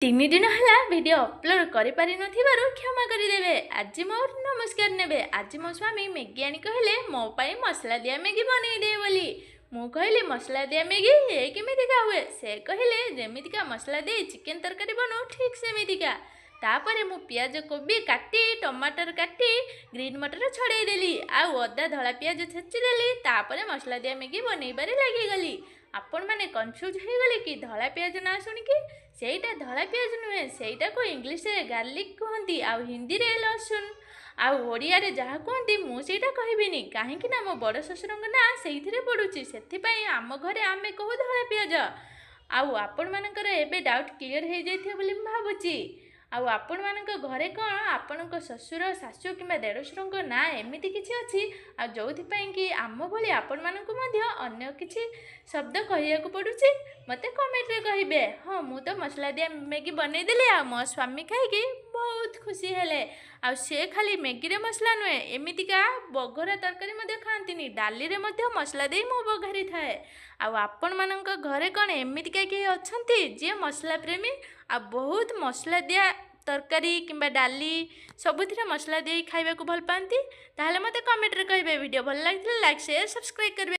तीन दिन है वीडियो अपलोड कर क्षमा करदे। आज मोर नमस्कार ने आज मो स्वामी मैगी आनी कहले मो पाई मसला दिया मैगी बनईदे बोली। मु कहली मसला दिया मैगी ये केमितिका हुए? से कहले जेमितिका मसला दे चिकेन तरकारी बनाओ ठीक सेमितिका। तापर मु पियाज कोबी काटी टमाटर काटी ग्रीन मटर छड़ेदेली आउ अदा धला पियाज छेचिदेली। तापर मसला दिया मैगी बनईबारे लगिगली। आपण मैंने कन्फ्यूज हो गले कि धला पियाज ना शुणिकी सेटा धला पियाज नुहे, सेटा को इंग्लिश रे गार्लिक कहती आउ हिंदी रे लसुन आउ ओडिया रे जहाँ कहती मुझे कहबिनी कहीं मो बड़ शशुर ना से पड़ुची से आम घरे आमे कहू धला पियाज। आउ आपण मानकर एबे डाउट क्लियर हो जाइथिबो बोली भाबुची। आउ आपण मानक घरे कौन आपण शशुर शाशु कि देढ़शुर ना एमती किसी अच्छी आ जो कि आम भली आपण मानक अन्य किसी शब्द कहया पड़ुची मते कमेंट रे कहिबे। हाँ मु तो मसला दिया मैगी बनईदेली आ मो स्वामी खाइकी बहुत खुशी हेले। आ से खाली मैगी रे मसला नुहे एमितिका बघरा तरकारी खाती डाली रे मसला दे मो बघारी थाए। आपण मानक घरे कौन एमितिका किए अच्छंती जे मसला प्रेमी आ बहुत मसला दिया तरकारी किंबा डाली सबुथिरे मसला दे खाइबा को भल पाती ताहले मते कमेंट रे कहिबे। वीडियो भल लागिले लाइक शेयर सब्सक्राइब करबे।